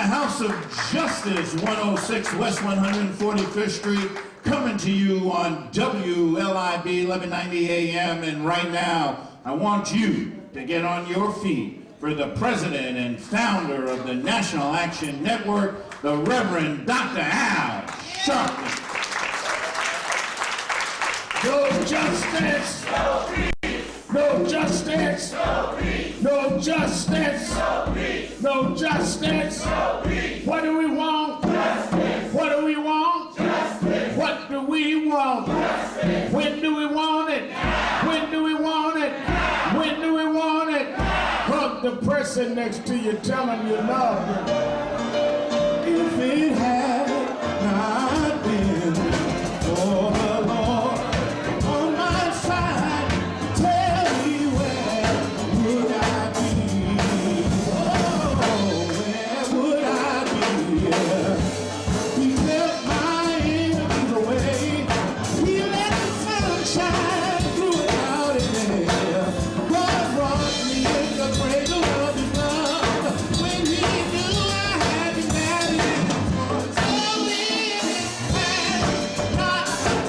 House of Justice, 106 West 145th Street, coming to you on WLIB 1190 AM. And right now, I want you to get on your feet for the president and founder of the National Action Network, the Reverend Dr. Al Sharpton. No justice! No peace! No justice! No peace! No justice! No peace! No justice! No peace! What do we want? Justice! What do we want? Justice! What do we want? Justice! When do we want it? Now! When do we want it? Now! When do we want it? Now! Hug the person next to you, tell them you love them. If it had not been for the Lord on my side, tell me where would I be? Oh, where would I be? He took my enemies away. He let the sun shine through a cloudy day. God brought me in the cradle of his love when he knew I had been bad enough. So if it had not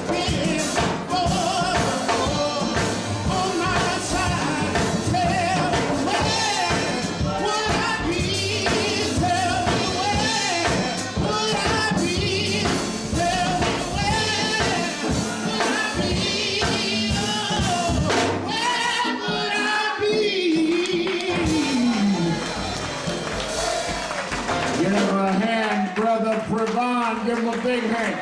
been for the Lord on my side, tell me where would I be? Tell me where would I be? Tell me where would I be? Oh, where would I be? Give him a hand, Brother Prevon. Give him a big hand.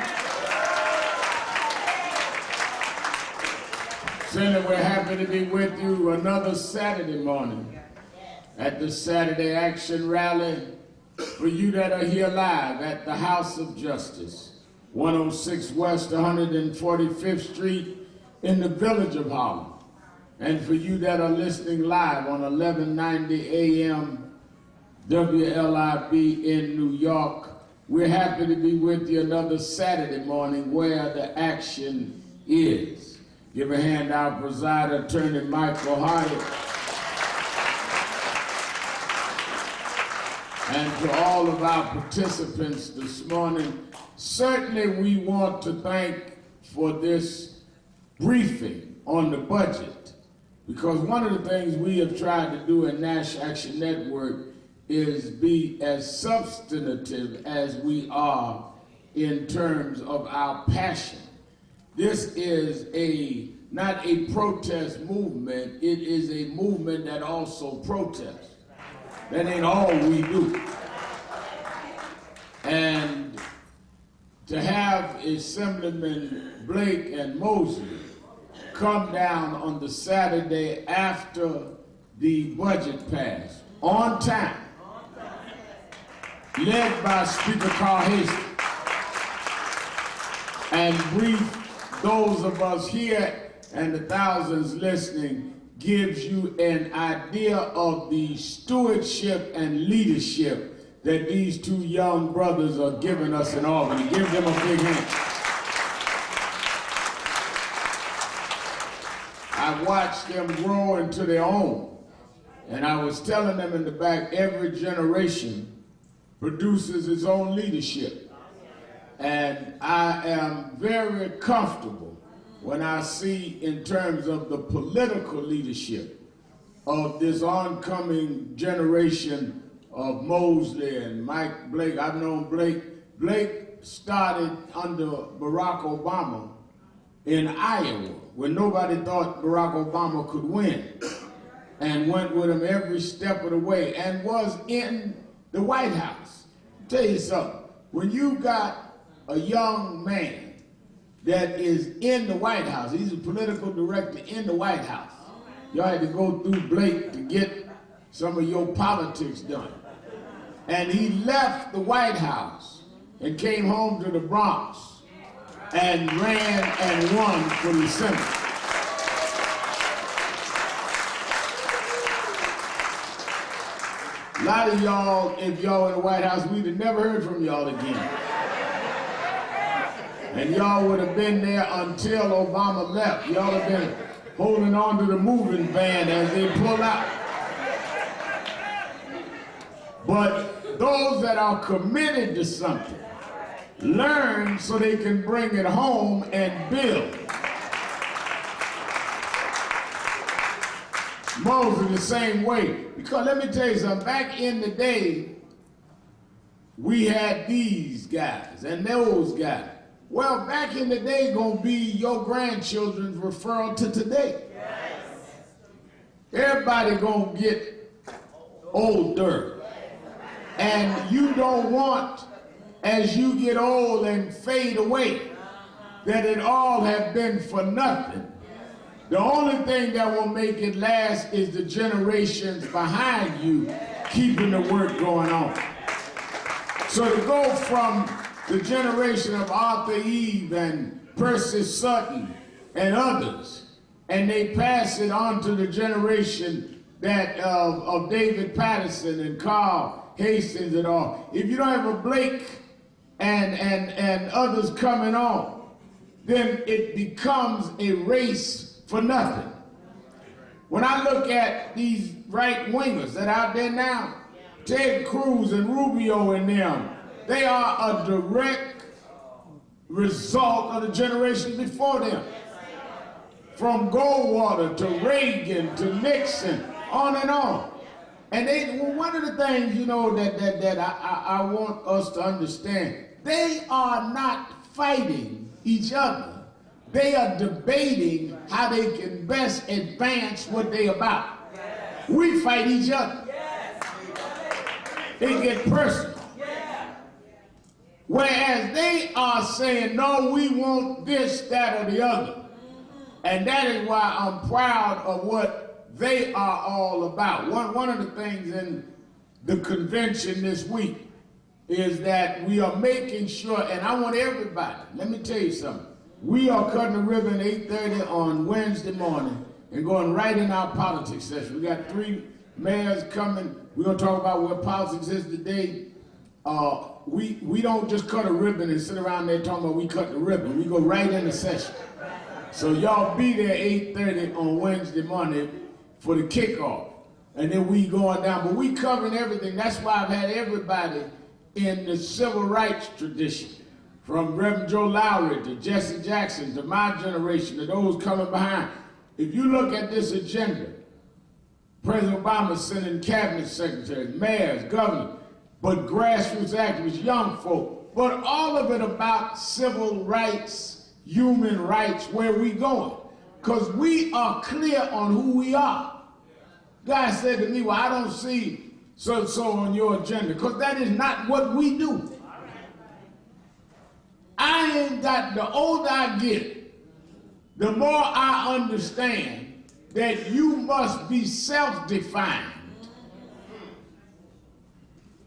Senator, we're happy to be with you another Saturday morning at the Saturday Action Rally for you that are here live at the House of Justice, 106 West 145th Street in the Village of Harlem. And for you that are listening live on 1190 AM WLIB in New York, we're happy to be with you another Saturday morning where the action is. Give a hand to our presider, Attorney Michael Hardy. And to all of our participants this morning, certainly we want to thank for this briefing on the budget, because one of the things we have tried to do in National Action Network is be as substantive as we are in terms of our passion. This is not a protest movement, it is a movement that also protests. That ain't all we do. And to have Assemblyman Blake and Mosley come down on the Saturday after the budget passed, on time, led by Speaker Carl Hastings, and brief those of us here and the thousands listening, gives you an idea of the stewardship and leadership that these two young brothers are giving us in Albany. Give them a big hand. I watched them grow into their own, and I was telling them in the back, every generation produces its own leadership. And I am very comfortable when I see, in terms of the political leadership of this oncoming generation of Mosley and Mike Blake. I've known Blake. Blake started under Barack Obama in Iowa, when nobody thought Barack Obama could win, and went with him every step of the way, and was in the White House. I'll tell you something, when you got a young man that is in the White House, he's a political director in the White House, y'all had to go through Blake to get some of your politics done. And he left the White House and came home to the Bronx and ran and won for the Senate. A lot of y'all, if y'all in the White House, we'd have never heard from y'all again. And y'all would have been there until Obama left. Y'all have been holding on to the moving van as they pull out. But those that are committed to something learn so they can bring it home and build. Moses the same way. Because let me tell you something, back in the day, we had these guys and those guys. Well, back in the day, gonna be your grandchildren's referral to today. Everybody gonna get older. And you don't want, as you get old and fade away, that it all have been for nothing. The only thing that will make it last is the generations behind you keeping the work going on. So to go from the generation of Arthur Eve and Percy Sutton and others, and they pass it on to the generation that of David Patterson and Carl Hastings and all. If you don't have a Blake and others coming on, then it becomes a race for nothing. When I look at these right wingers that are out there now, Ted Cruz and Rubio and them, they are a direct result of the generations before them. From Goldwater to Reagan to Nixon, on and on. And one of the things, you know, that I want us to understand, they are not fighting each other. They are debating how they can best advance what they about. We fight each other. They get personal. Whereas they are saying, no, we want this, that, or the other. And that is why I'm proud of what they are all about. One of the things in the convention this week is that we are making sure, and I want everybody, let me tell you something. We are cutting the ribbon at 8:30 on Wednesday morning and going right in our politics session. We got 3 mayors coming. We're going to talk about where politics is today. We don't just cut a ribbon and sit around there talking about we cut the ribbon. We go right in the session. So y'all be there 8:30 on Wednesday morning for the kickoff. And then we going down. But we covering everything. That's why I've had everybody in the civil rights tradition. From Reverend Joe Lowry to Jesse Jackson to my generation to those coming behind. If you look at this agenda, President Obama sending cabinet secretaries, mayors, governors, but grassroots activists, young folk, but all of it about civil rights, human rights, where we going. Because we are clear on who we are. God said to me, well, I don't see so-and-so on your agenda, because that is not what we do. I ain't got, the older I get, the more I understand that you must be self-defined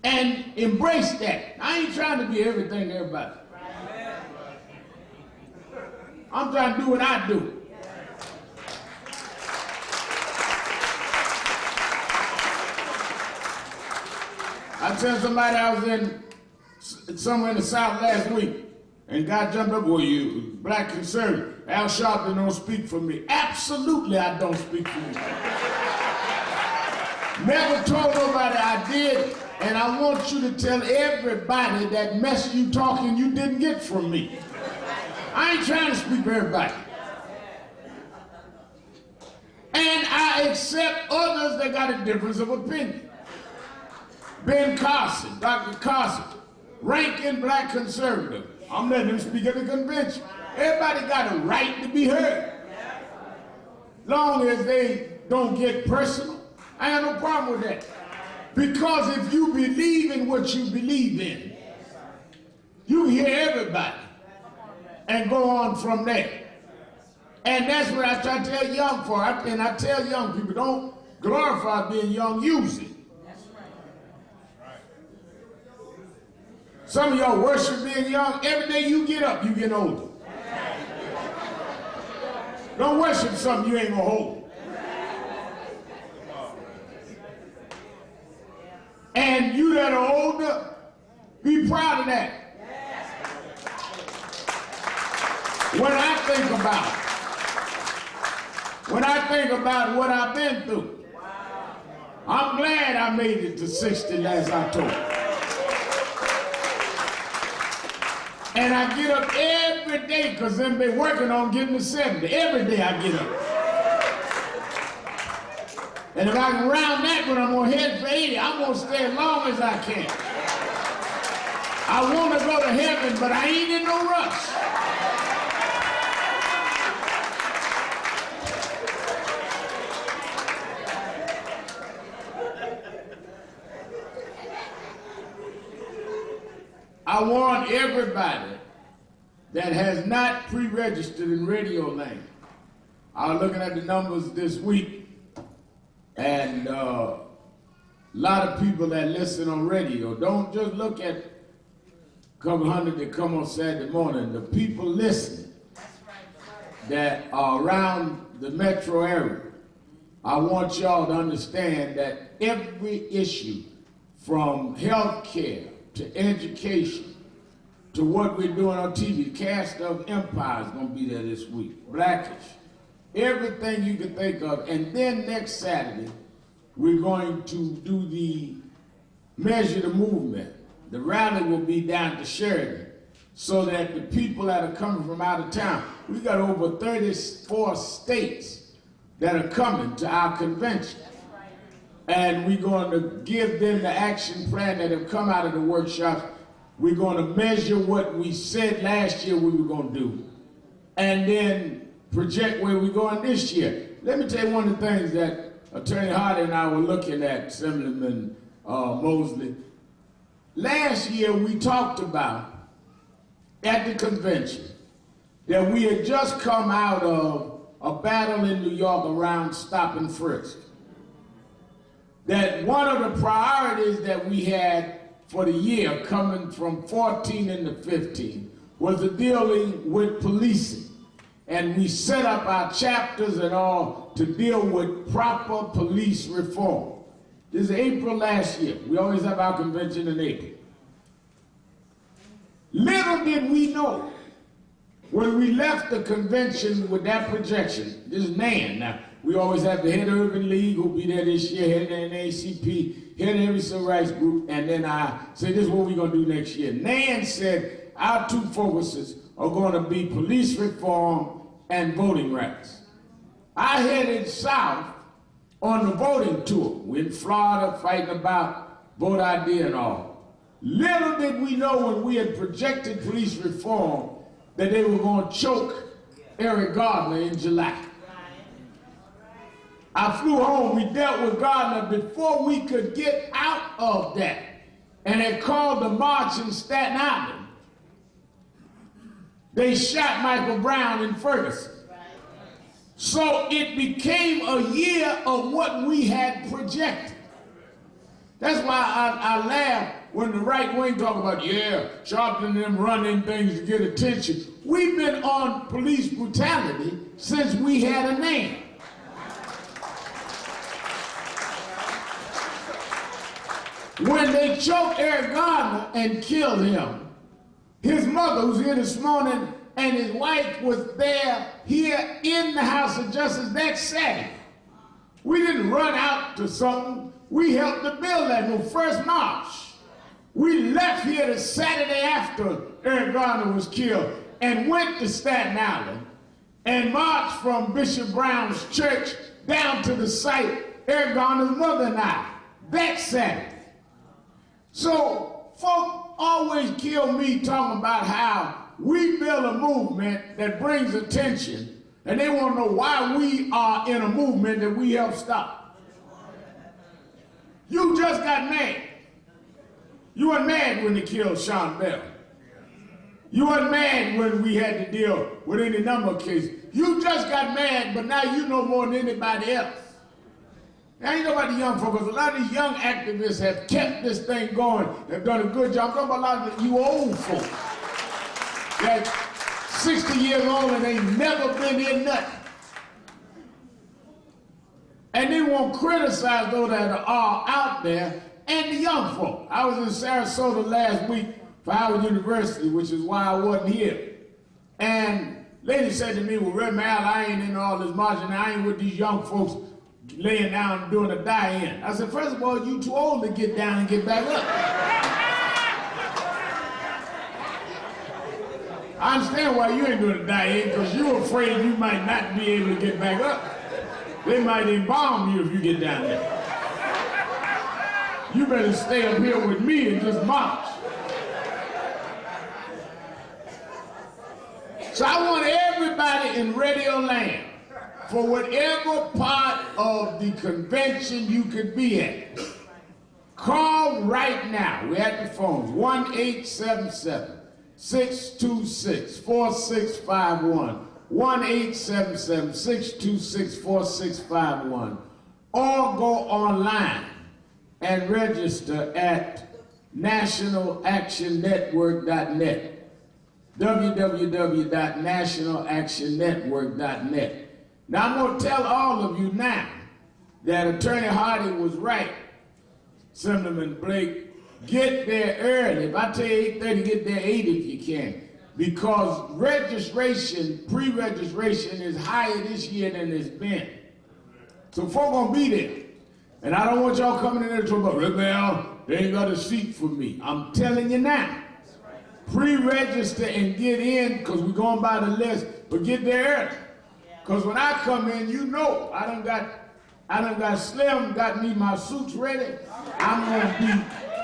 and embrace that. I ain't trying to be everything to everybody. I'm trying to do what I do. I tell somebody I was in somewhere in the South last week, and God jumped up, well, you black conservative, Al Sharpton don't speak for me. Absolutely I don't speak for you. Never told nobody I did, and I want you to tell everybody that mess you talking you didn't get from me. I ain't trying to speak for everybody. And I accept others that got a difference of opinion. Ben Carson, Dr. Carson, ranking black conservative. I'm letting him speak at the convention. Everybody got a right to be heard. Long as they don't get personal, I have no problem with that. Because if you believe in what you believe in, you hear everybody and go on from there. And that's what I try to tell young folk. And I tell young people, don't glorify being young, use it. Some of y'all worship being young. Every day you get up, you get older. Don't worship something you ain't gonna hold. And you that are older, be proud of that. When I think about what I've been through, I'm glad I made it to 60 last October. And I get up every day because them they working on getting to 70. Every day I get up. And if I can round that when I'm gonna head for 80, I'm gonna stay as long as I can. I want to go to heaven, but I ain't in no rush. I want everybody that has not pre-registered in Radio Land. I was looking at the numbers this week, and a lot of people that listen on radio, don't just look at a couple hundred that come on Saturday morning. The people listening that are around the metro area, I want y'all to understand that every issue from health care to education, to what we're doing on TV. The cast of Empire is going to be there this week. Blackish. Everything you can think of. And then next Saturday, we're going to do the Measure the Movement. The rally will be down to Sheridan, so that the people that are coming from out of town, we got over 34 states that are coming to our convention. And we're going to give them the action plan that have come out of the workshops. We're going to measure what we said last year we were going to do, and then project where we're going this year. Let me tell you one of the things that Attorney Hardy and I were looking at, Assemblyman Mosley. Last year we talked about, at the convention, that we had just come out of a battle in New York around stop and frisk. That one of the priorities that we had for the year coming from 14 into 15 was the dealing with policing. And we set up our chapters and all to deal with proper police reform. This is April last year. We always have our convention in April. Little did we know when we left the convention with that projection. This is Nan. Now, we always have the head of Urban League who'll be there this year, head of the NAACP, head of every civil rights group, and then I said, this is what we're going to do next year. Nan said our two focuses are going to be police reform and voting rights. I headed south on the voting tour. We're in Florida fighting about vote ID and all. Little did we know when we had projected police reform that they were going to choke Eric Gardner in July. I flew home, we dealt with Gardner before we could get out of that. And they called the march in Staten Island. They shot Michael Brown in Ferguson. So it became a year of what we had projected. That's why I laugh when the right wing talk about, yeah, Sharpton and them running things to get attention. We've been on police brutality since we had a name. When they choked Eric Gardner and killed him, his mother was here this morning and his wife was there here in the House of Justice that Saturday. We didn't run out to something. We helped to build that no first march. We left here the Saturday after Eric Gardner was killed and went to Staten Island and marched from Bishop Brown's church down to the site, Eric Gardner's mother and I, that Saturday. So folk always kill me talking about how we build a movement that brings attention, and they want to know why we are in a movement that we help stop. You just got mad. You weren't mad when they killed Sean Bell. You weren't mad when we had to deal with any number of cases. You just got mad, but now you know more than anybody else. Now, you know about the young folks, a lot of these young activists have kept this thing going, have done a good job. I'm talking about a lot of you old folks that 60 years old and ain't never been in nothing. And they won't criticize those that are out there and the young folk. I was in Sarasota last week for Howard University, which is why I wasn't here. And lady said to me, well, Red Mal, I ain't in all this marching. I ain't with these young folks laying down and doing a die-in. I said, first of all, you too old to get down and get back up. I understand why you ain't doing a diet, because you're afraid you might not be able to get back up. They might embalm you if you get down there. You better stay up here with me and just march. So I want everybody in Radio Land, for whatever part of the convention you could be at, call right now. We're at the phones, 1-877-626-4651, 1-877-626-4651, or go online and register at nationalactionnetwork.net, www.nationalactionnetwork.net. Now, I'm going to tell all of you now that Attorney Hardy was right. Assemblyman Blake, get there early. If I tell you 8:30, get there 8 if you can. Because registration, pre-registration is higher this year than it's been. So folk gonna be there. And I don't want y'all coming in there talking about, Rebel, they ain't got a seat for me. I'm telling you now. Pre-register and get in, because we're going by the list, but get there early. Because when I come in, you know, I done got Slim, got me my suits ready. I'm gonna be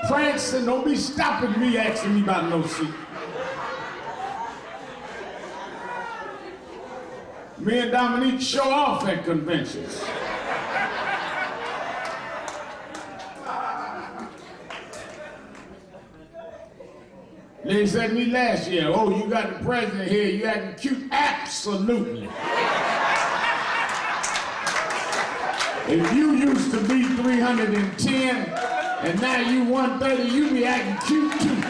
prancing. Don't be stopping me asking me about no suit. Me and Dominique show off at conventions. They said to me last year, oh, you got the president here, you acting cute. Absolutely. If you used to be 310 and now you 130, you be acting cute too.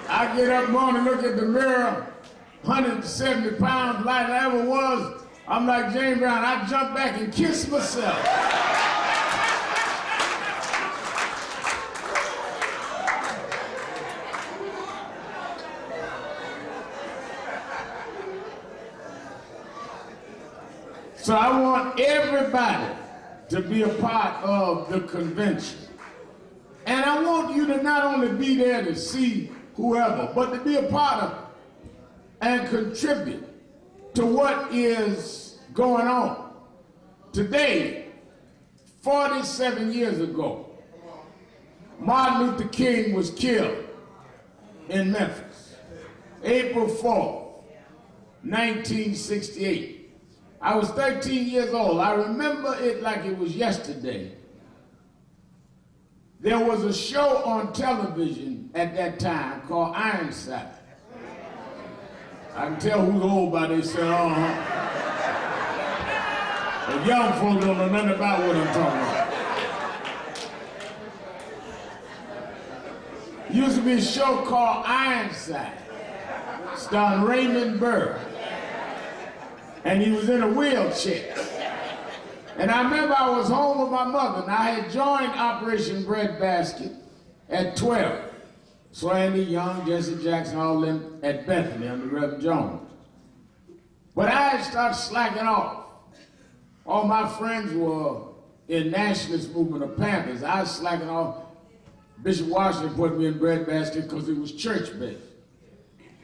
I get up morning, look at the mirror, 170 pounds, lighter than I ever was. I'm like James Brown, I jump back and kiss myself. So I want everybody to be a part of the convention. And I want you to not only be there to see whoever, but to be a part of it and contribute to what is going on. Today, 47 years ago, Martin Luther King was killed in Memphis, April 4th, 1968. I was 13 years old. I remember it like it was yesterday. There was a show on television at that time called Ironside. I can tell who's old by they say, uh-huh. The young folks don't know nothing about what I'm talking about. Used to be a show called Ironside, starring Raymond Burr. And he was in a wheelchair. And I remember I was home with my mother, and I had joined Operation Breadbasket at 12. So Andy Young, Jesse Jackson, all them at Bethany under Reverend Jones. But I had started slacking off. All my friends were in nationalist movement of Panthers. I was slacking off. Bishop Washington put me in Breadbasket because it was church-based.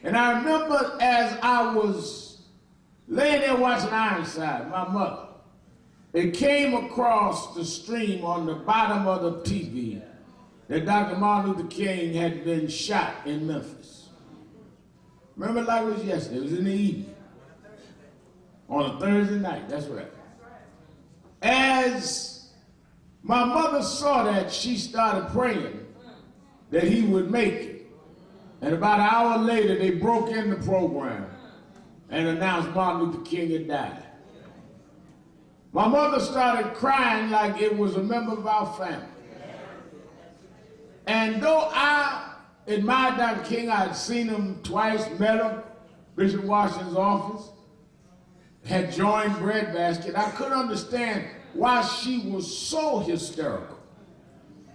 And I remember as I was laying there watching Ironside, my mother, it came across the stream on the bottom of the TV that Dr. Martin Luther King had been shot in Memphis. Remember like it was yesterday, it was in the evening. On a Thursday night, that's right. As my mother saw that, she started praying that he would make it. And about an hour later, they broke in the program and announced Martin Luther King had died. My mother started crying like it was a member of our family. And though I admired Dr. King, I had seen him twice, met him, Bishop Washington's office, had joined Breadbasket, I couldn't understand why she was so hysterical.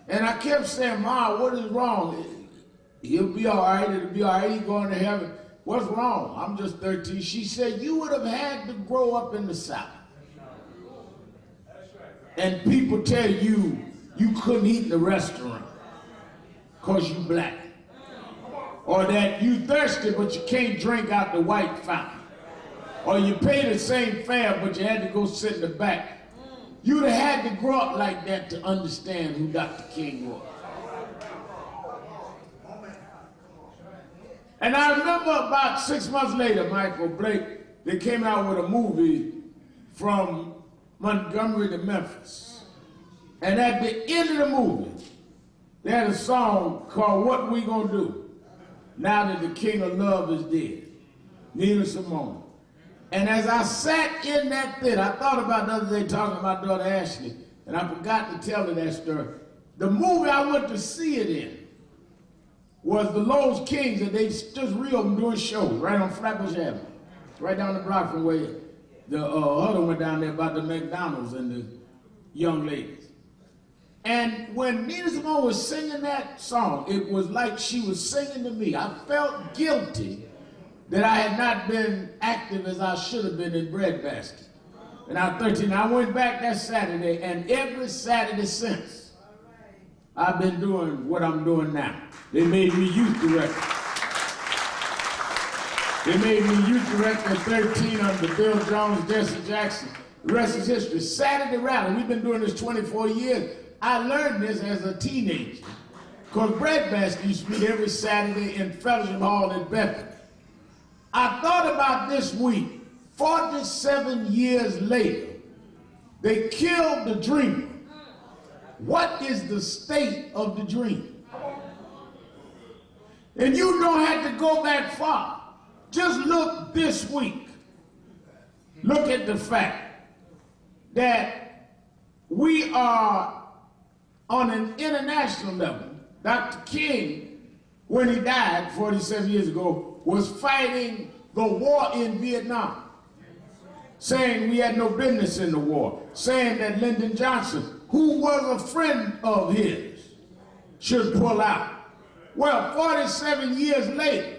And I kept saying, Ma, what is wrong? He'll be all right, it'll be all right, he's going to heaven. What's wrong? I'm just 13. She said, you would have had to grow up in the South. and people tell you you couldn't eat in the restaurant because you black, or that you thirsty but you can't drink out the white fountain, or you pay the same fare but you had to go sit in the back, you'd have had to grow up like that to understand who Dr. King was. And I remember about 6 months later, Michael Blake, they came out with a movie from Montgomery to Memphis. And at the end of the movie, they had a song called What We Gonna Do Now That the King of Love Is Dead, Nina Simone. And as I sat in that theater, I thought about the other day talking to my daughter Ashley, and I forgot to tell her that story. The movie I went to see it in was the Lowe's Kings, and they just reopened doing shows right on Flatbush Avenue, right down the block from where the other one down there about the McDonald's and the young ladies. And when Nina Simone was singing that song, it was like she was singing to me. I felt guilty that I had not been active as I should have been in Breadbasket. And I was 13. I went back that Saturday, and every Saturday since, I've been doing what I'm doing now. They made me youth director. They made me youth director at 13 under Bill Jones, Jesse Jackson. The rest is history. Saturday rally, we've been doing this 24 years. I learned this as a teenager, because Breadbasket used to meet every Saturday in Fellowship Hall in Bethany. I thought about this week, 47 years later, they killed the dreamer. What is the state of the dream? And you don't have to go back far. Just look this week. Look at the fact that we are on an international level. Dr. King, when he died 47 years ago, was fighting the war in Vietnam, saying we had no business in the war, saying that Lyndon Johnson, who was a friend of his, should pull out. Well, 47 years later,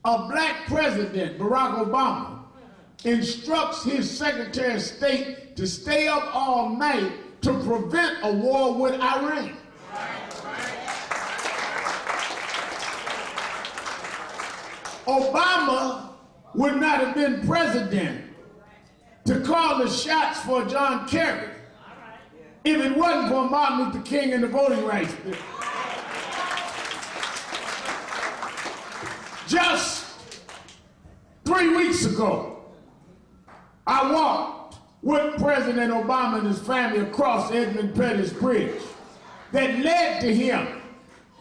a black president, Barack Obama, instructs his Secretary of State to stay up all night to prevent a war with Iran. Obama would not have been president to call the shots for John Kerry if it wasn't for Martin Luther King and the voting rights bill. Just 3 weeks ago, I walked with President Obama and his family across Edmund Pettus Bridge that led to him.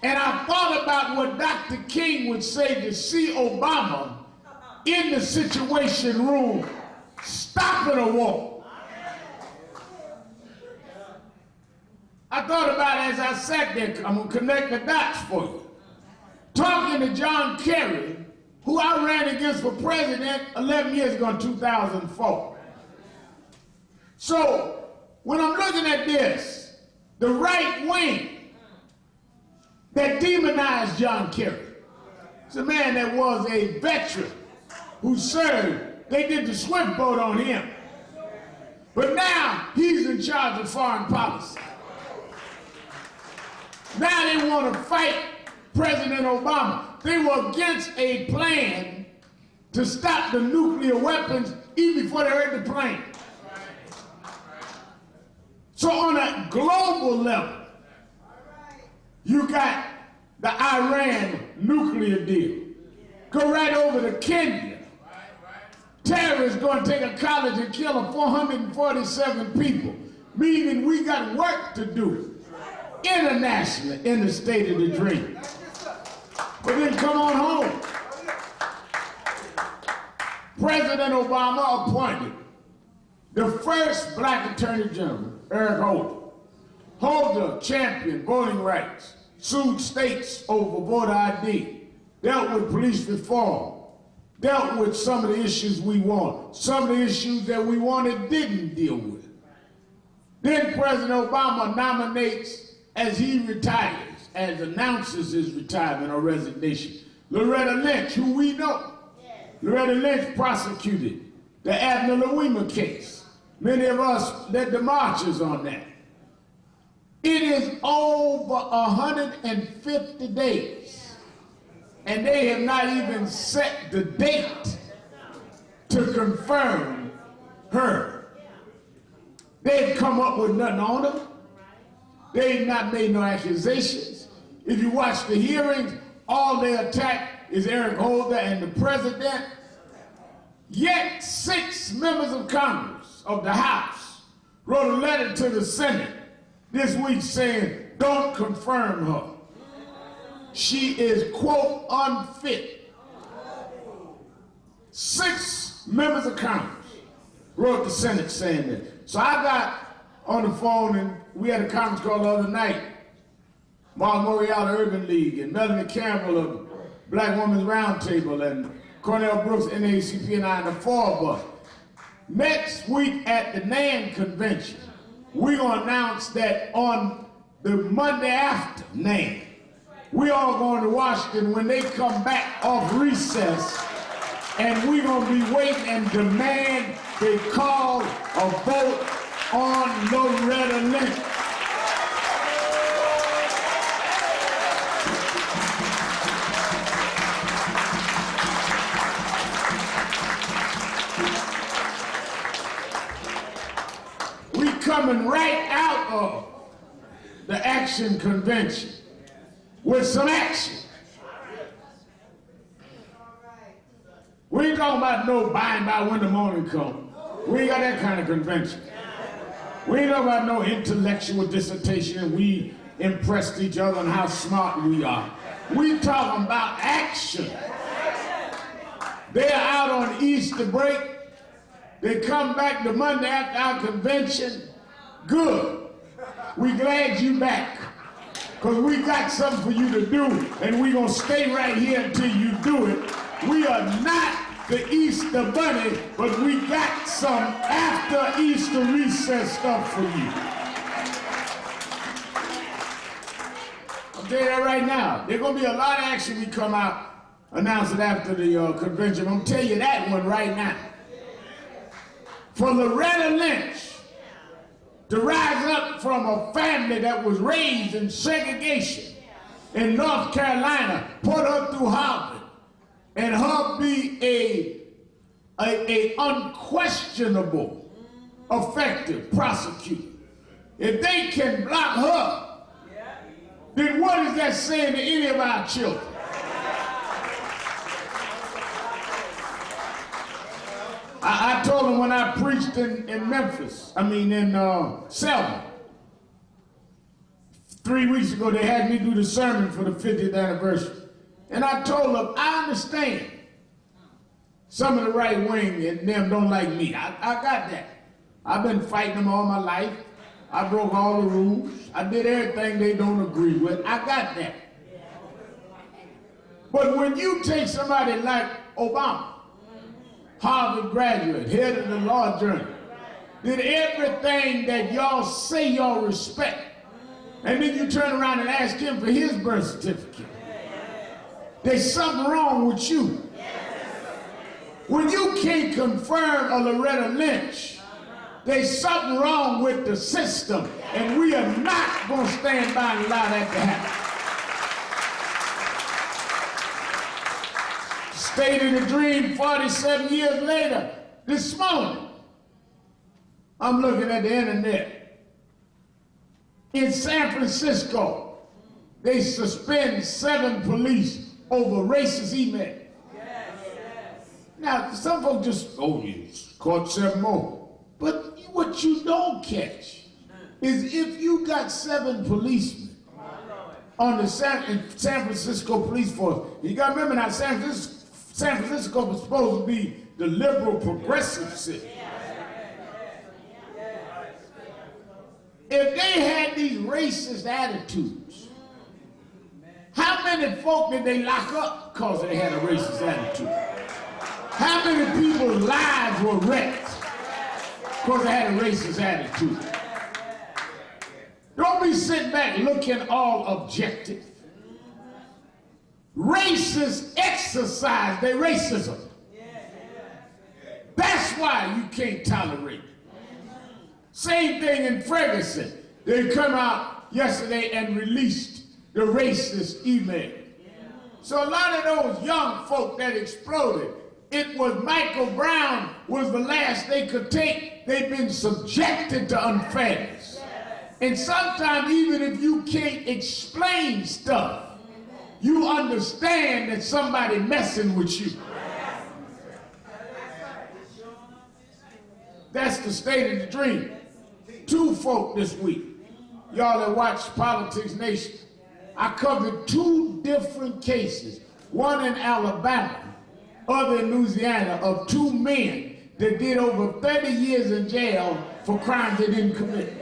And I thought about what Dr. King would say to see Obama in the Situation Room stopping a war. I thought about it as I sat there. I'm going to connect the dots for you. Talking to John Kerry, who I ran against for president 11 years ago in 2004. So when I'm looking at this, the right wing that demonized John Kerry, it's a man that was a veteran who served. They did the swift boat on him. But now he's in charge of foreign policy. Now they want to fight President Obama. They were against a plan to stop the nuclear weapons even before they heard the plane. So on a global level, you got the Iran nuclear deal. Go right over to Kenya. Terrorists going to take a college and kill 447 people, meaning we got work to do internationally in the state of the dream. But then come on home. President Obama appointed the first black attorney general, Eric Holder. Holder championed voting rights, sued states over voter ID, dealt with police reform, dealt with some of the issues we want. Some of the issues that we wanted didn't deal with. Then President Obama nominates, as he retires, as announces his retirement or resignation, Loretta Lynch, who we know. Loretta Lynch prosecuted the Abner Louima case. Many of us led the marches on that. It is over 150 days, and they have not even set the date to confirm her. They've come up with nothing on her. They've not made no accusations. If you watch the hearings, all they attack is Eric Holder and the president. Yet 6 members of Congress, of the House, wrote a letter to the Senate this week saying, don't confirm her. She is, quote, unfit. 6 members of Congress wrote the Senate saying that. So I got on the phone, and we had a conference call the other night. Mark Morial of Urban League, and Melanie Campbell of Black Women's Roundtable, and Cornell Brooks, NAACP, and I, and the 4 of us. Next week at the NAN convention, we're going to announce that on the Monday after NAN, we all going to Washington when they come back off recess, and we're going to be waiting and demand they call a vote on Loretta Lynch. We coming right out of the Action Convention with some action. We ain't talking about no by and by when the morning comes. We ain't got that kind of convention. We ain't talking about no intellectual dissertation. We impressed each other on how smart we are. We talking about action. They're out on Easter break. They come back the Monday after our convention. Good. We glad you back. Because we got something for you to do, and we're going to stay right here until you do it. We are not the Easter Bunny, but we got some after Easter recess stuff for you. I'll tell you that right now. There's going to be a lot of action we come out, announce it after the convention. I'm going to tell you that one right now. For Loretta Lynch to rise up from a family that was raised in segregation in North Carolina, put her through Harvard, and her be a unquestionable, effective prosecutor. If they can block her, then what is that saying to any of our children? I told them when I preached in Memphis, in Selma, 3 weeks ago, they had me do the sermon for the 50th anniversary. And I told them, I understand some of the right wing and them don't like me. I got that. I've been fighting them all my life. I broke all the rules. I did everything they don't agree with. I got that. But when you take somebody like Obama, Harvard graduate, head of the law journal, did everything that y'all say y'all respect, and then you turn around and ask him for his birth certificate. There's something wrong with you. When you can't confirm a Loretta Lynch, there's something wrong with the system, and we are not going to stand by and allow that to happen. Stated a dream 47 years later. This morning, I'm looking at the internet. In San Francisco, they suspend 7 police over racist email. Now, some folks just, you caught 7 more. But what you don't catch is if you got 7 policemen on the San Francisco police force, you got to remember now, San Francisco was supposed to be the liberal progressive city. If they had these racist attitudes, how many folk did they lock up because they had a racist attitude? How many people's lives were wrecked because they had a racist attitude? Don't be sitting back looking all objective. Racists exercise their racism. That's why you can't tolerate it. Same thing in Ferguson. They come out yesterday and released the racist email. So a lot of those young folk that exploded, it was Michael Brown was the last they could take. They've been subjected to unfairness. And sometimes even if you can't explain stuff, you understand that somebody messing with you. That's the state of the dream. Two folk this week, y'all that watch Politics Nation, I covered two different cases, one in Alabama, other in Louisiana, of two men that did over 30 years in jail for crimes they didn't commit.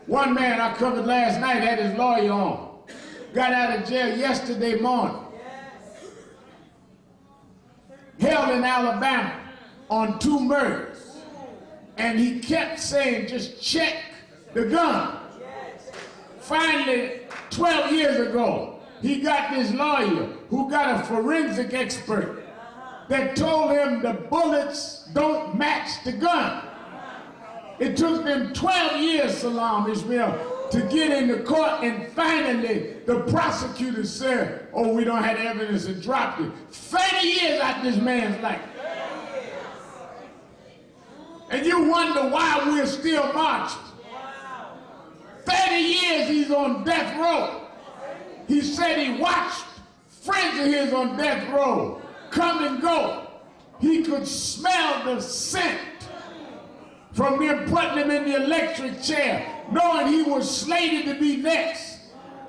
One man I covered last night had his lawyer on, got out of jail yesterday morning, held in Alabama on 2 murders, and he kept saying, just check the gun. Finally, 12 years ago, he got this lawyer who got a forensic expert that told him the bullets don't match the gun. It took them 12 years, Salam Ishmael, to get into court, and finally the prosecutor said, oh, we don't have evidence, and dropped it. 30 years out this man's life. And you wonder why we're still marching. 30 years he's on death row. He said he watched friends of his on death row come and go. He could smell the scent from them putting him in the electric chair, knowing he was slated to be next.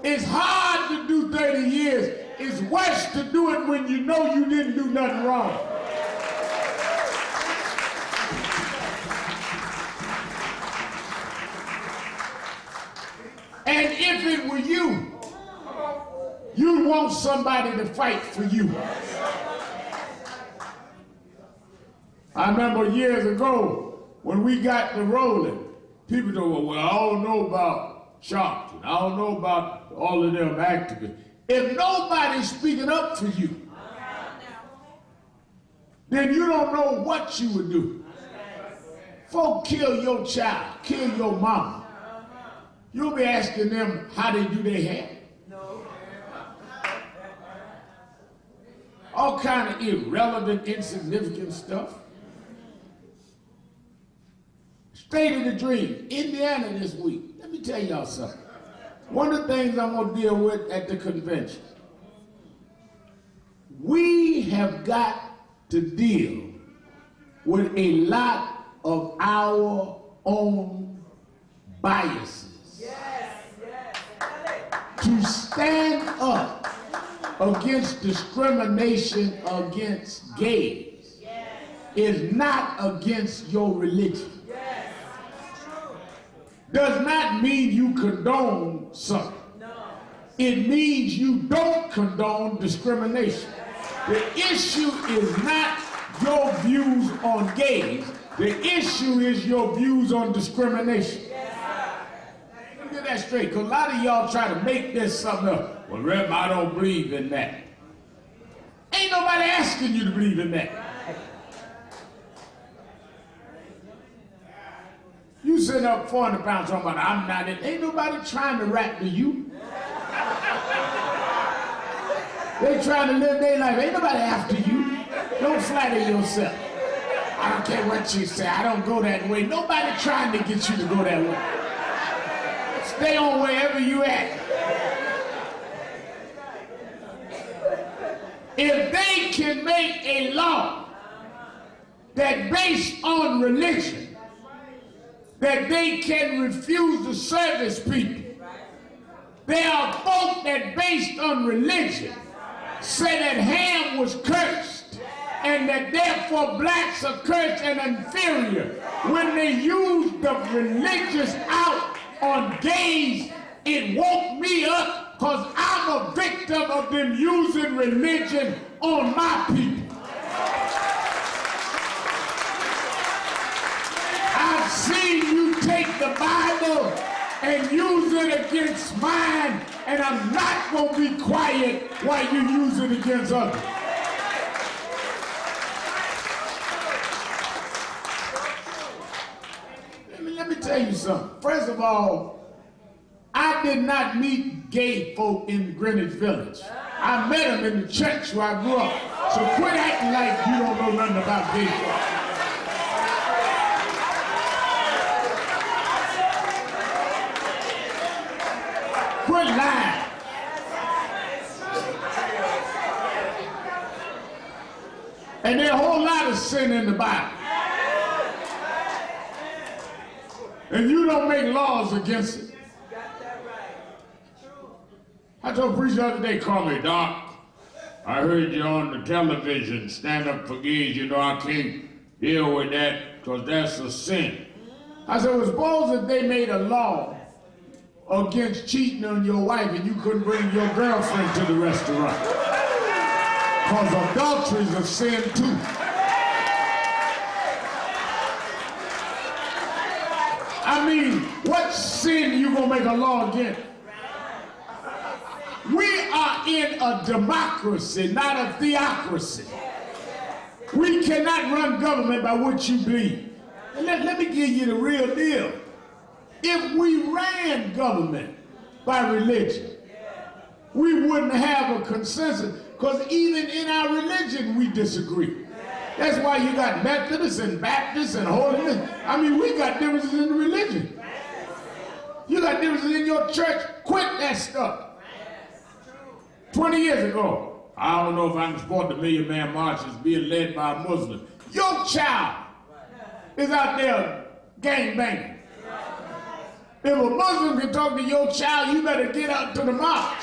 It's hard to do 30 years. It's worse to do it when you know you didn't do nothing wrong. And if it were you, you'd want somebody to fight for you. I remember years ago when we got to rolling, people told, well, I don't know about Sharpton. I don't know about all of them activists. If nobody's speaking up for you, then you don't know what you would do. Folk kill your child, kill your mama. You'll be asking them how they do their hair. All kind of irrelevant, insignificant stuff. State of the dream, Indiana this week. Let me tell y'all something. One of the things I'm going to deal with at the convention, we have got to deal with a lot of our own biases. To stand up against discrimination against gays is not against your religion. Does not mean you condone something. It means you don't condone discrimination. The issue is not your views on gays. The issue is your views on discrimination. Let me get that straight, because a lot of y'all try to make this something up. Well, Reb, I don't believe in that. Ain't nobody asking you to believe in that. You sitting up 400 pounds talking about I'm not in. Ain't nobody trying to rap to you. They trying to live their life. Ain't nobody after you. Don't flatter yourself. I don't care what you say. I don't go that way. Nobody trying to get you to go that way. Stay on wherever you at. If they can make a law that based on religion, that they can refuse to service people. There are folk that based on religion say that Ham was cursed and that therefore blacks are cursed and inferior. When they use the religious out on gays, it woke me up because I'm a victim of them using religion on my people. I've seen you take the Bible and use it against mine, and I'm not going to be quiet while you use it against others. something. First of all, I did not meet gay folk in Greenwich Village. I met them in the church where I grew up. So quit acting like you don't know nothing about gay folk. Quit lying. And there's a whole lot of sin in the Bible. And you don't make laws against it. I told a preacher the other day, call me, Doc. I heard you on the television, stand up for gays. You know, I can't deal with that because that's a sin. I said, well, suppose that they made a law against cheating on your wife and you couldn't bring your girlfriend to the restaurant. Because adultery is a sin too. I mean, what sin you gonna make a law against? We are in a democracy, not a theocracy. We cannot run government by what you believe. And let me give you the real deal. If we ran government by religion, we wouldn't have a consensus, because even in our religion we disagree. That's why you got Methodists and Baptists and Holiness. I mean, we got differences in religion. You got differences in your church. Quit that stuff. 20 years ago, I don't know if I can support the Million Man Marches being led by a Muslim. Your child is out there gangbanging. If a Muslim can talk to your child, you better get out to the march.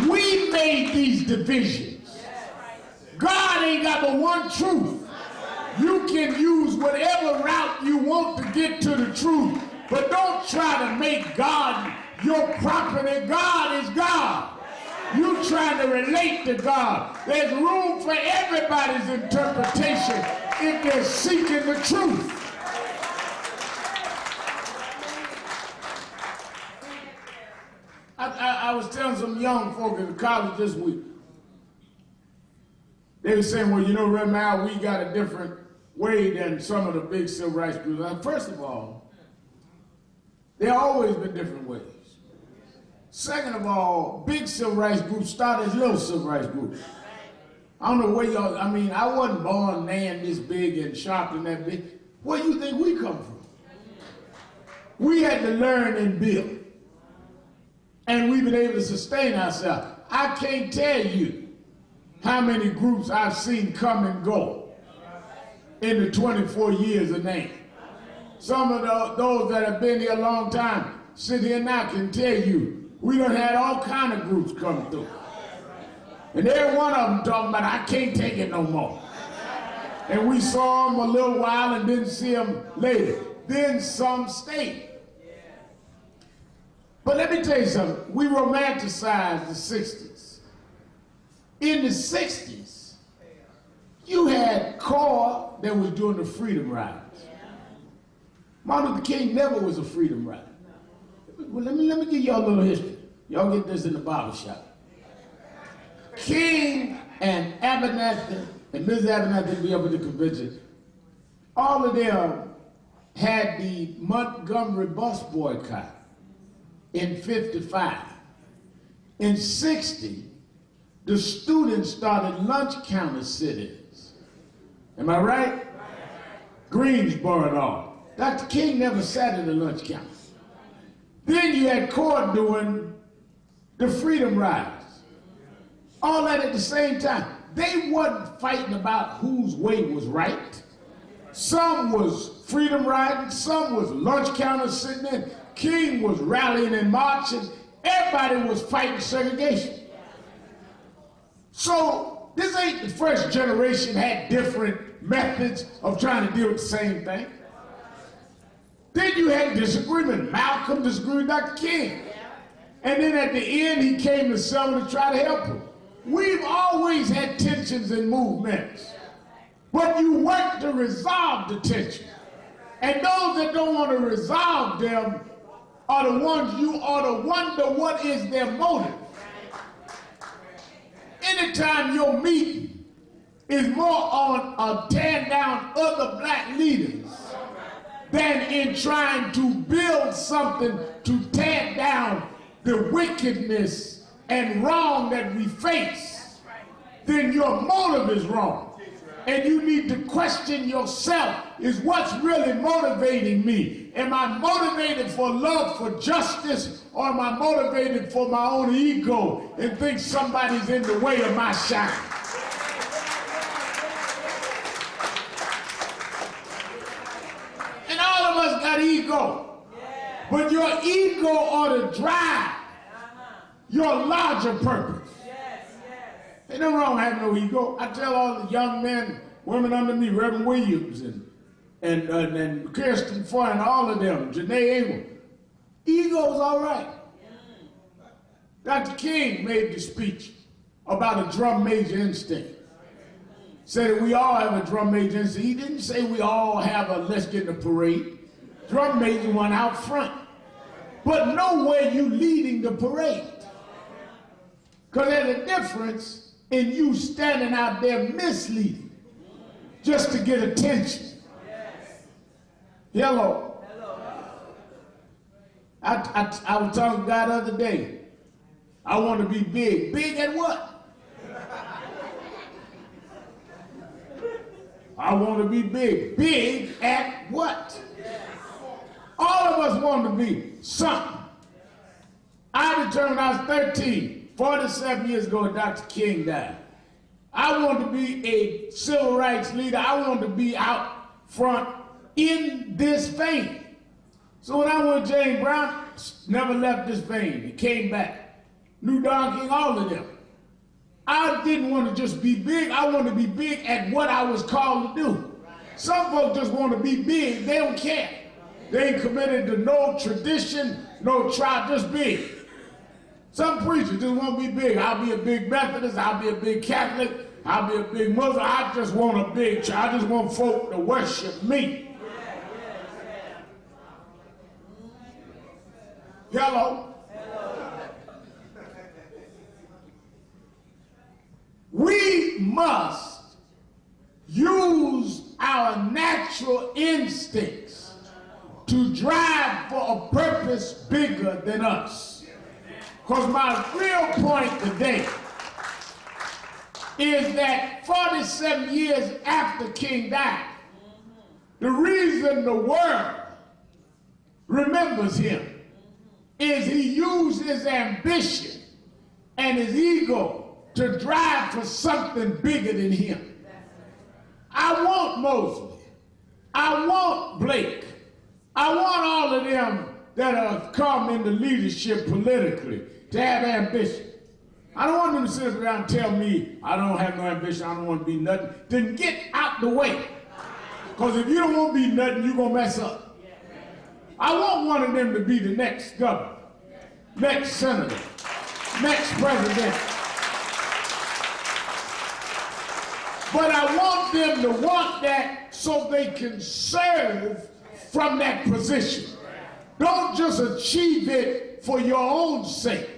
We made these divisions. God ain't got but one truth. You can use whatever route you want to get to the truth, but don't try to make God your property. God is God. You trying to relate to God. There's room for everybody's interpretation if they're seeking the truth. I was telling some young folk in college this week. They were saying, well, you know, Reverend Al, we got a different way than some of the big civil rights groups. First of all, there have always been different ways. Second of all, big civil rights groups started as little civil rights groups. I don't know where y'all, I mean, I wasn't born man this big and Sharpton that big. Where do you think we come from? We had to learn and build. And we've been able to sustain ourselves. I can't tell you how many groups I've seen come and go in the 24 years of name. Some of those that have been here a long time sit here now can tell you we done had all kind of groups come through. And every one of them talking about, I can't take it no more. And we saw them a little while and didn't see them later. Then some stayed. But let me tell you something. We romanticized the 60s. In the 60s, you had CORE that was doing the freedom rides. Martin Luther King never was a freedom rider. Well, let me give y'all a little history. Y'all get this in the barbershop. King and Abernathy, and Ms. Abernathy will be up at the convention, all of them had the Montgomery bus boycott in 55. In 60, the students started lunch counter sit-ins. Am I right? Greensboro and all. Dr. King never sat in the lunch counter. Then you had CORE doing the freedom rides. All that at the same time. They wasn't fighting about whose way was right. Some was freedom riding, some was lunch counter sitting in. King was rallying and marching. Everybody was fighting segregation. So this ain't the first generation had different methods of trying to deal with the same thing. Then you had disagreement. Malcolm disagreed with Dr. King. And then at the end, he came to Selma to try to help him. We've always had tensions and movements. But you work to resolve the tension. And those that don't want to resolve them are the ones you ought to wonder what is their motive. Anytime you're meeting is more on tearing down other black leaders than in trying to build something to tear down the wickedness and wrong that we face, then your motive is wrong. And you need to question yourself, is what's really motivating me? Am I motivated for love for justice, or am I motivated for my own ego and think somebody's in the way of my shine? And all of us got ego. But your ego ought to drive your larger purpose. Ain't nothing wrong having no ego. I tell all the young men, women under me, Reverend Williams and Kirsten Foy and all of them, Janae Abel, ego's all right. Dr. King made the speech about a drum major instinct. Said that we all have a drum major instinct. He didn't say we all have a let's get in the parade. Drum major went out front. But nowhere you leading the parade. Because there's a difference in you standing out there misleading just to get attention. Hello. I was talking to God the other day. I want to be big. Big at what? I want to be big. Big at what? All of us want to be something. I determined I was 13. 47 years ago, Dr. King died. I wanted to be a civil rights leader. I wanted to be out front in this vein. So when I went to James Brown, never left this vein. He came back. New Don King, all of them. I didn't want to just be big. I wanted to be big at what I was called to do. Some folks just want to be big. They don't care. They ain't committed to no tradition, no tribe, just big. Some preachers just want to be big. I'll be a big Methodist. I'll be a big Catholic. I'll be a big Muslim. I just want a big church. I just want folk to worship me. Hello? We must use our natural instincts to drive for a purpose bigger than us. Because my real point today is that 47 years after King died, the reason the world remembers him is he used his ambition and his ego to drive for something bigger than him. I want Mosley. I want Blake. I want all of them that have come into leadership politically to have ambition. I don't want them to sit around and tell me I don't have no ambition, I don't want to be nothing. Then get out the way. Because if you don't want to be nothing, you're going to mess up. I want one of them to be the next governor, next senator, next president. But I want them to want that so they can serve from that position. Don't just achieve it for your own sake.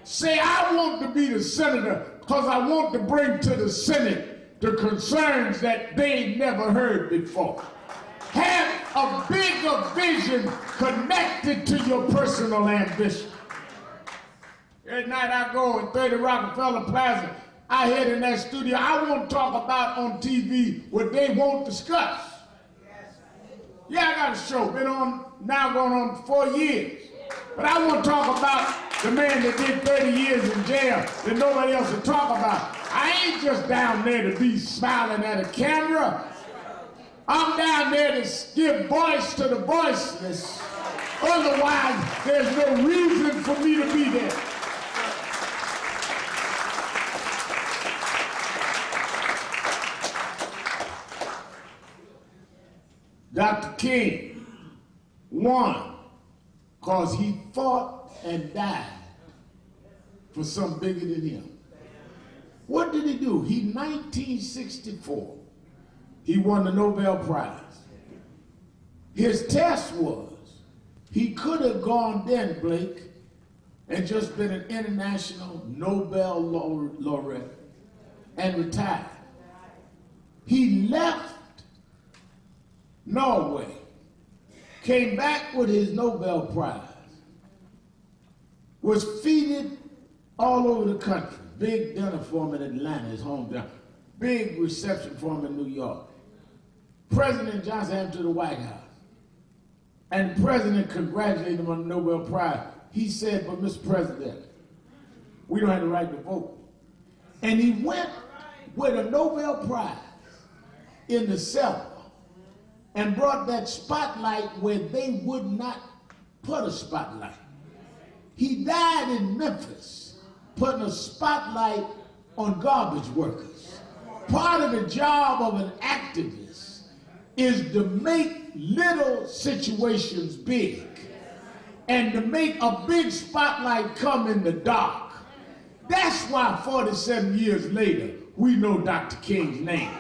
Say, I want to be the senator because I want to bring to the Senate the concerns that they never heard before. Have a bigger vision connected to your personal ambition. Every night I go in 30 Rockefeller Plaza, I head in that studio, I want to talk about on TV what they won't discuss. Yeah, I got a show, been on, now going on 4 years. But I want to talk about the man that did 30 years in jail that nobody else will talk about. I ain't just down there to be smiling at a camera. I'm down there to give voice to the voiceless. Otherwise, there's no reason for me to be there. Dr. King won because he fought and died for something bigger than him. What did he do? In 1964, he won the Nobel Prize. His test was, he could have gone then, Blake, and just been an international Nobel laureate and retired. He left Norway, came back with his Nobel Prize, was feted all over the country. Big dinner for him in Atlanta, his hometown. Big reception for him in New York. President Johnson had him to the White House. And the president congratulated him on the Nobel Prize. He said, but Mr. President, we don't have the right to vote. And he went with a Nobel Prize in the cellar and brought that spotlight where they would not put a spotlight. He died in Memphis, putting a spotlight on garbage workers. Part of the job of an activist is to make little situations big and to make a big spotlight come in the dark. That's why 47 years later, we know Dr. King's name.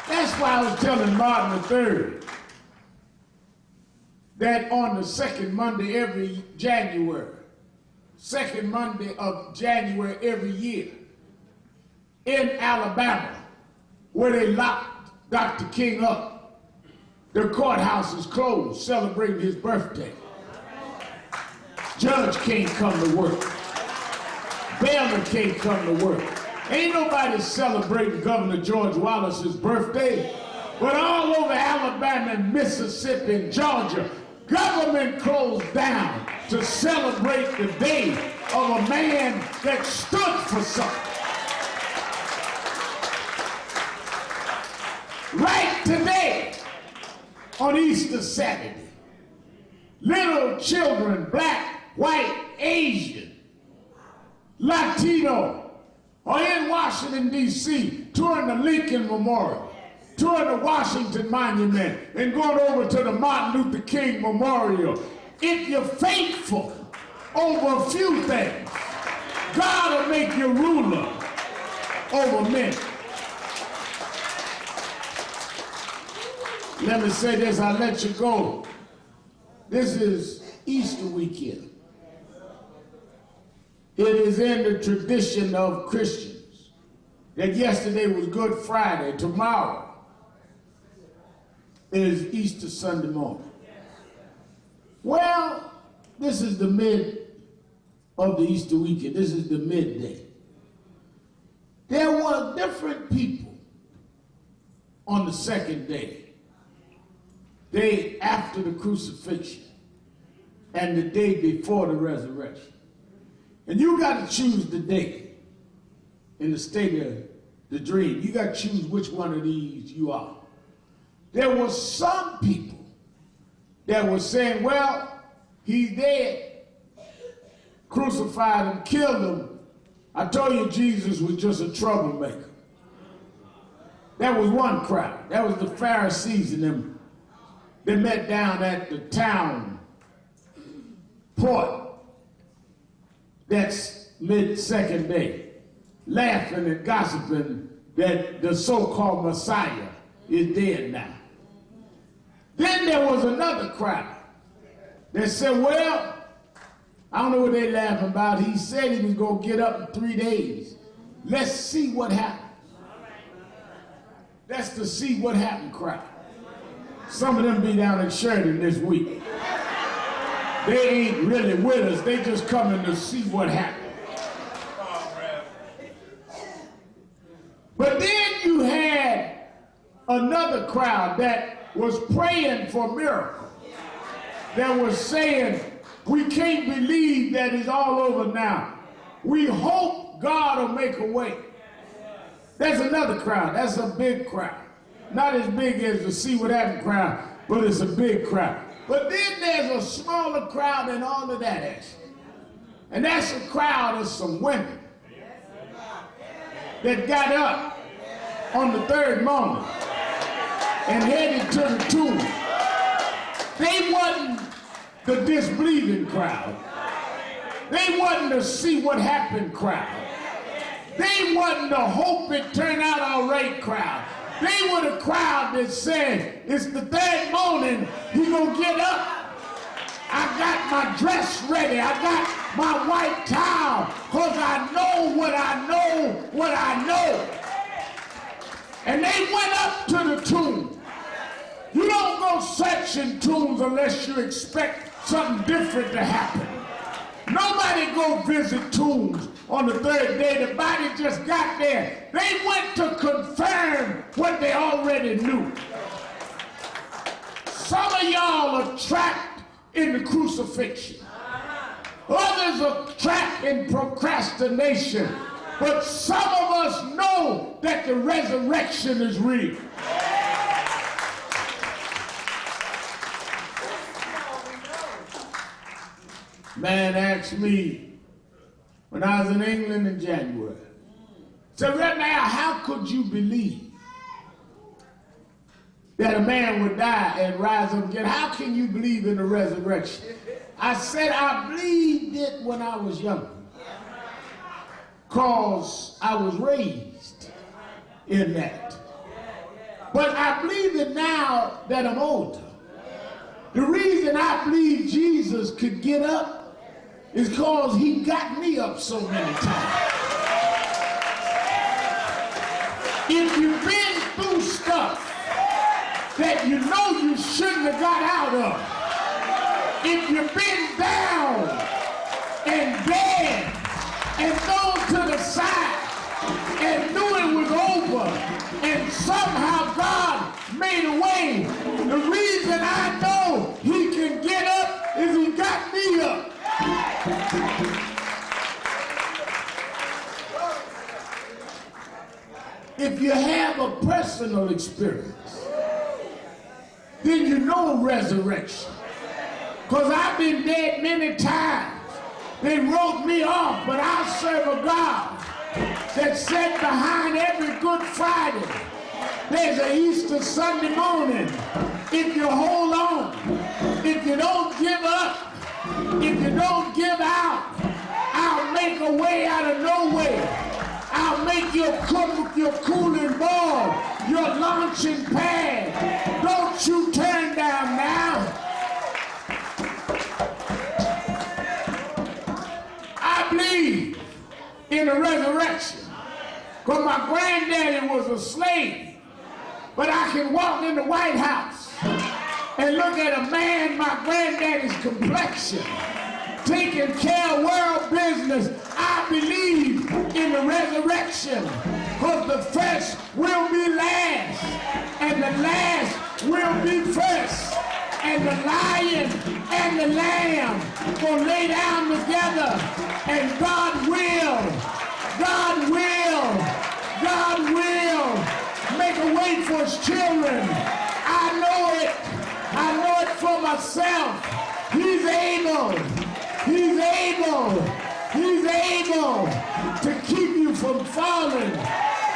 That's why I was telling Martin III that on the second Monday every January, second Monday of January every year, in Alabama, where they locked Dr. King up, the courthouse is closed celebrating his birthday. Judge can't come to work. Bailiff can't come to work. Ain't nobody celebrating Governor George Wallace's birthday, but all over Alabama and Mississippi and Georgia, government closed down to celebrate the day of a man that stood for something. Right today, on Easter Saturday, little children, black, white, Asian, Latino, are in Washington, D.C., touring the Lincoln Memorial, touring the Washington Monument, and going over to the Martin Luther King Memorial. If you're faithful over a few things, God will make you ruler over many. Let me say this, I'll let you go. This is Easter weekend. It is in the tradition of Christians that yesterday was Good Friday. Tomorrow is Easter Sunday morning. Well, this is the mid of the Easter weekend. This is the midday. There were different people on the second day after the crucifixion and the day before the resurrection. And you got to choose the day in the state of the dream. You got to choose which one of these you are. There were some people that were saying, well, he's dead, crucified and killed him. I told you Jesus was just a troublemaker. That was one crowd. That was the Pharisees and them. They met down at the town port. That's mid-second day, laughing and gossiping that the so-called Messiah is dead now. Then there was another crowd that said, well, I don't know what they're laughing about. He said he was going to get up in 3 days. Let's see what happens. That's the see what happened crowd. Some of them be down in Sharpton this week. They ain't really with us. They just coming to see what happened. But then you had another crowd that was praying for miracles. That was saying, we can't believe that it's all over now. We hope God will make a way. That's another crowd. That's a big crowd. Not as big as the see what happened crowd, but it's a big crowd. But then there's a smaller crowd than all of that actually. And that's a crowd of some women that got up on the third moment and headed to the tomb. They wasn't the disbelieving crowd. They wasn't the see what happened crowd. They wasn't the hope it turned out all right crowd. They were the crowd that said, it's the third morning, he gonna get up. I got my dress ready. I got my white towel, because I know what I know. And they went up to the tomb. You don't go searching tombs unless you expect something different to happen. Nobody go visit tombs on the third day. The body just got there. They went to confirm what they already knew. Some of y'all are trapped in the crucifixion. Others are trapped in procrastination. But some of us know that the resurrection is real. Man asked me when I was in England in January, said, right now, how could you believe that a man would die and rise up again? How can you believe in the resurrection? I said, I believed it when I was young, because I was raised in that. But I believe it now that I'm older. The reason I believe Jesus could get up is because he got me up so many times. If you've been through stuff that you know you shouldn't have got out of, if you've been down and dead and thrown to the side and knew it was over and somehow God made a way, the reason I know he can get up is he got me up. If you have a personal experience, then you know resurrection. Because I've been dead many times. They wrote me off, but I serve a God that said behind every Good Friday, there's an Easter Sunday morning. If you hold on, if you don't give up, if you don't give out, I'll make a way out of no way. I'll make your cooling board, your launching pad. Don't you turn down now. I believe in the resurrection, because my granddaddy was a slave. But I can walk in the White House and look at a man my granddaddy's complexion, taking care of world business. I believe in the resurrection, because the first will be last, and the last will be first. And the lion and the lamb will lay down together, and God will make a way for his children. I know it for myself. He's able to keep you from falling.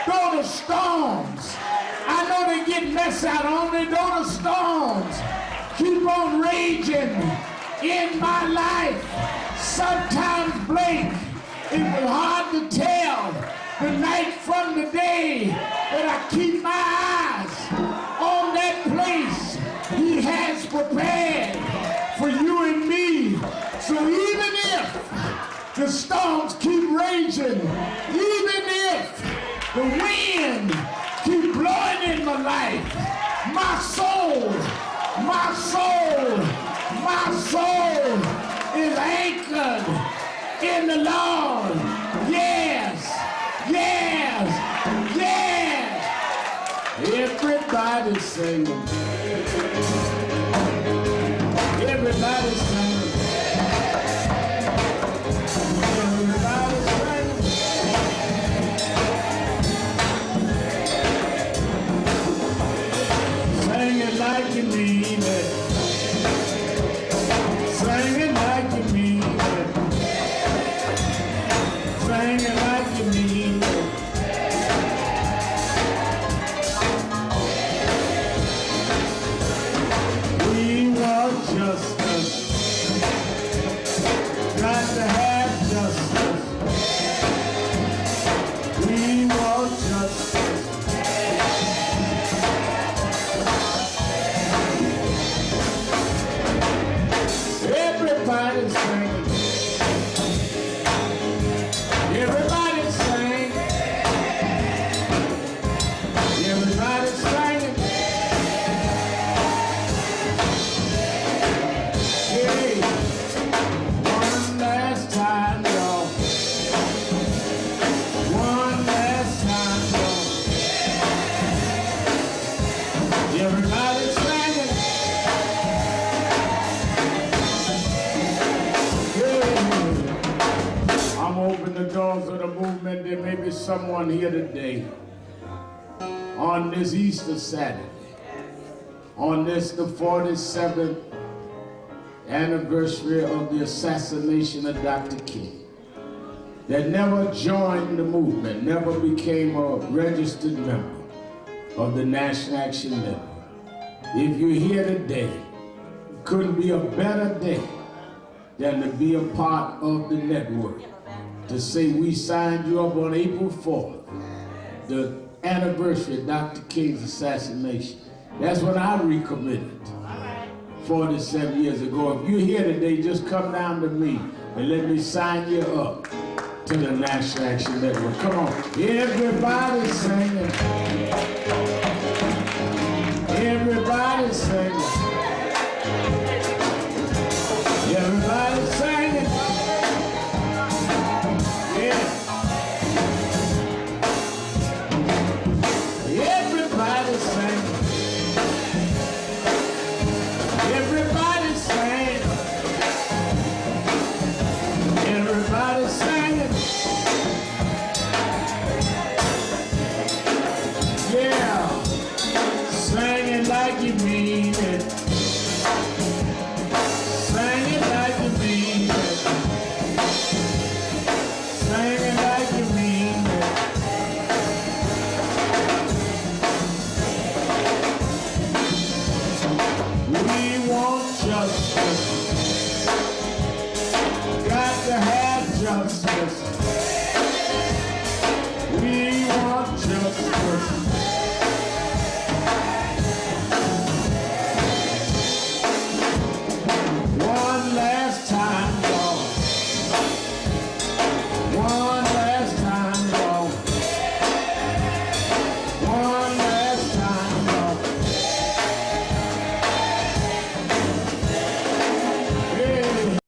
Though the storms, I know they get messed out on me, though the storms keep on raging in my life. Sometimes, Blake, it was hard to tell the night from the day, but I keep my eyes on that place he has prepared for you and me. So even if the storms keep raging, even if the wind keep blowing in my life, my soul is anchored in the Lord. Yes. Everybody's singing. Everybody's singing. Everybody's singing. Singing like you mean it. Singing like you mean it. Singing like you mean it. We want justice. someone here today on this Easter Saturday, on this the 47th anniversary of the assassination of Dr. King, that never joined the movement, never became a registered member of the National Action Network. If you're here today, it couldn't be a better day than to be a part of the network. To say we signed you up on April 4th, the anniversary of Dr. King's assassination. That's when I recommitted 47 years ago. If you're here today, just come down to me and let me sign you up to the National Action Network. Come on, everybody singing. Everybody singing. Everybody singing. Yeah. Everybody singing. Everybody singing. Everybody singing. Yeah. Singing like you mean it. Singing like you mean it. Singing like you mean it. We want justice. Got to have justice. We want justice. One last time, y'all. One last time, y'all. One last time, y'all. Hey.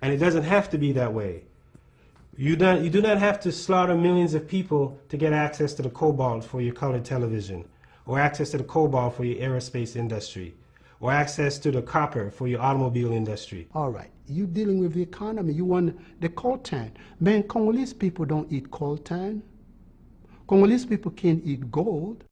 And it doesn't have to be that way. You do not have to slaughter millions of people to get access to the cobalt for your colored television, or access to the cobalt for your aerospace industry, or access to the copper for your automobile industry. All right, you dealing with the economy, you want the coltan. Man, Congolese people don't eat coltan. Congolese people can't eat gold.